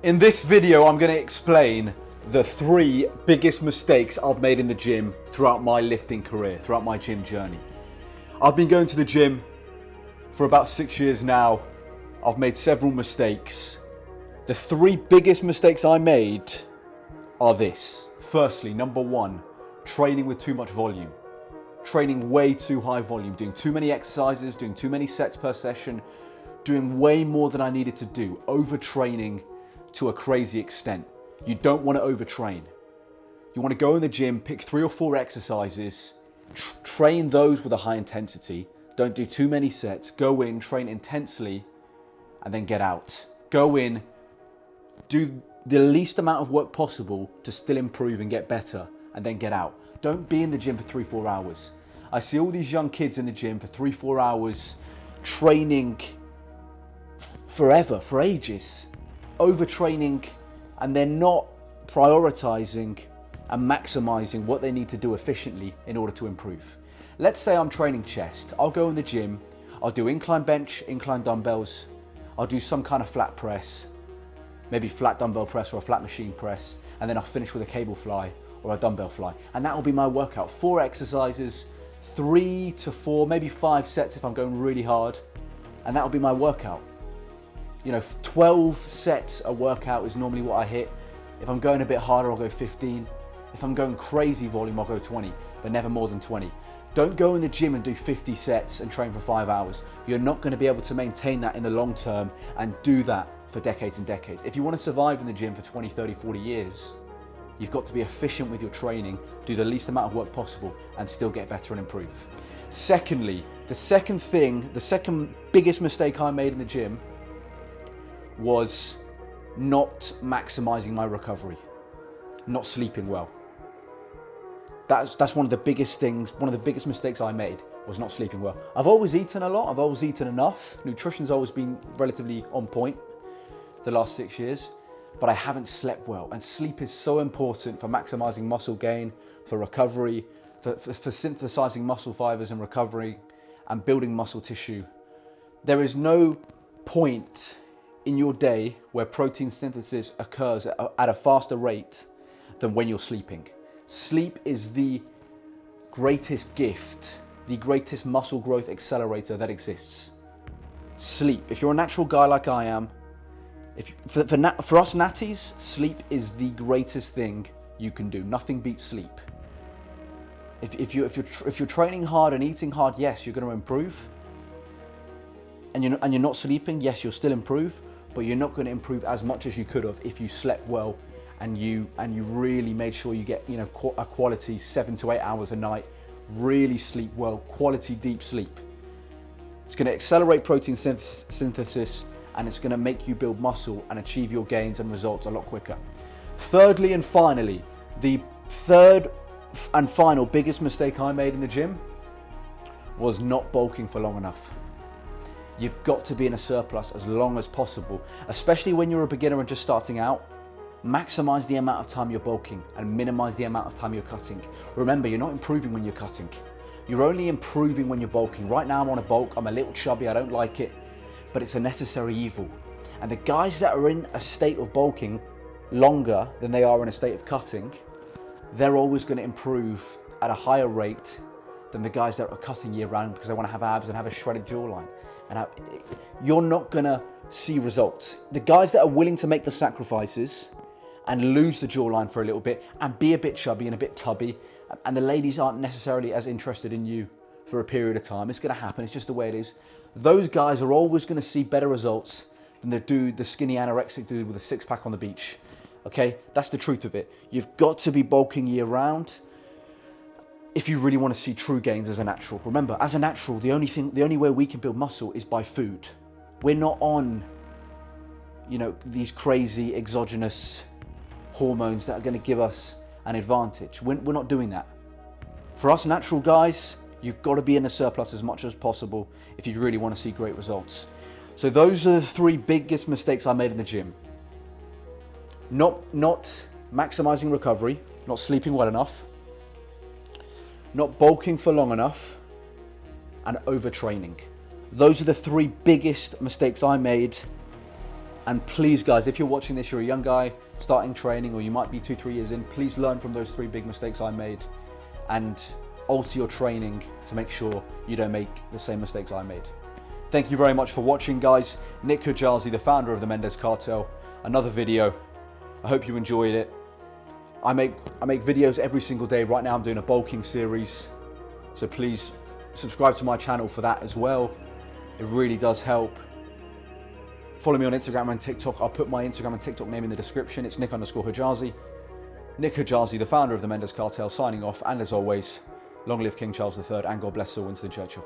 In this video, I'm going to explain the 3 biggest mistakes I've made in the gym throughout my lifting career, throughout my gym journey. I've been going to the gym for about 6 years now. I've made several mistakes. The 3 biggest mistakes I made are this. Firstly, number 1, training with too much volume. Training way too high volume, doing too many exercises, doing too many sets per session, doing way more than I needed to do, overtraining to a crazy extent. You don't want to overtrain. You want to go in the gym, pick 3 or 4 exercises, train those with a high intensity. Don't do too many sets. Go in, train intensely, and then get out. Go in, do the least amount of work possible to still improve and get better, and then get out. Don't be in the gym for 3-4 hours. I see all these young kids in the gym for 3-4 hours, training forever, for ages, overtraining, and they're not prioritizing and maximizing what they need to do efficiently in order to improve. Let's say I'm training chest. I'll go in the gym, I'll do incline bench, incline dumbbells, I'll do some kind of flat press, maybe flat dumbbell press or a flat machine press, and then I'll finish with a cable fly or a dumbbell fly. And that will be my workout. 4 exercises, 3 to 4, maybe 5 sets if I'm going really hard, and that will be my workout. 12 sets a workout is normally what I hit. If I'm going a bit harder, I'll go 15. If I'm going crazy volume, I'll go 20, but never more than 20. Don't go in the gym and do 50 sets and train for 5 hours. You're not going to be able to maintain that in the long term and do that for decades and decades. If you want to survive in the gym for 20, 30, 40 years, you've got to be efficient with your training, do the least amount of work possible, and still get better and improve. Secondly, the second biggest mistake I made in the gym was not maximizing my recovery, not sleeping well. That's one of the biggest things, one of the biggest mistakes I made was not sleeping well. I've always eaten a lot, I've always eaten enough. Nutrition's always been relatively on point the last 6 years, but I haven't slept well. And sleep is so important for maximizing muscle gain, for recovery, for synthesizing muscle fibers and recovery and building muscle tissue. There is no point in your day where protein synthesis occurs at a faster rate than when you're sleeping. Sleep is the greatest gift, the greatest muscle growth accelerator that exists. Sleep. If you're a natural guy like I am, for us natties, sleep is the greatest thing you can do. Nothing beats sleep. If you're training hard and eating hard, yes, you're going to improve. And you're not sleeping, yes, you'll still improve, but you're not going to improve as much as you could have if you slept well and you really made sure you get a quality 7 to 8 hours a night, really sleep well, quality deep sleep. It's going to accelerate protein synthesis, and it's going to make you build muscle and achieve your gains and results a lot quicker. Thirdly and finally, the third and final biggest mistake I made in the gym was not bulking for long enough. You've got to be in a surplus as long as possible, especially when you're a beginner and just starting out. Maximize the amount of time you're bulking and minimize the amount of time you're cutting. Remember, you're not improving when you're cutting. You're only improving when you're bulking. Right now I'm on a bulk, I'm a little chubby, I don't like it, but it's a necessary evil. And the guys that are in a state of bulking longer than they are in a state of cutting, they're always going to improve at a higher rate than the guys that are cutting year round because they want to have abs and have a shredded jawline. And you're not going to see results. The guys that are willing to make the sacrifices and lose the jawline for a little bit and be a bit chubby and a bit tubby, and the ladies aren't necessarily as interested in you for a period of time, it's going to happen, it's just the way it is. Those guys are always going to see better results than the skinny anorexic dude with a 6-pack on the beach. Okay, that's the truth of it. You've got to be bulking year round if you really want to see true gains as a natural. Remember, as a natural, the only way we can build muscle is by food. We're not on, these crazy exogenous hormones that are going to give us an advantage. We're not doing that. For us natural guys, you've got to be in a surplus as much as possible if you really want to see great results. So those are the 3 biggest mistakes I made in the gym. Not maximizing recovery, not sleeping well enough, not bulking for long enough, and overtraining. Those are the 3 biggest mistakes I made And please guys, if you're watching this, you're a young guy starting training, or you might be 2-3 years in, please learn from those 3 big mistakes I made and alter your training to make sure you don't make the same mistakes I made. Thank you very much for watching, guys. Nick Kujazi, the founder of the Mendes Cartel, another video. I hope you enjoyed it. I make videos every single day. Right now I'm doing a bulking series, so please subscribe to my channel for that as well. It really does help. Follow me on Instagram and TikTok. I'll put my Instagram and TikTok name in the description. It's Nick_Kujazi. Nick Kujazi, the founder of the Mendes Cartel, signing off. And as always, long live King Charles III, and God bless Sir Winston Churchill.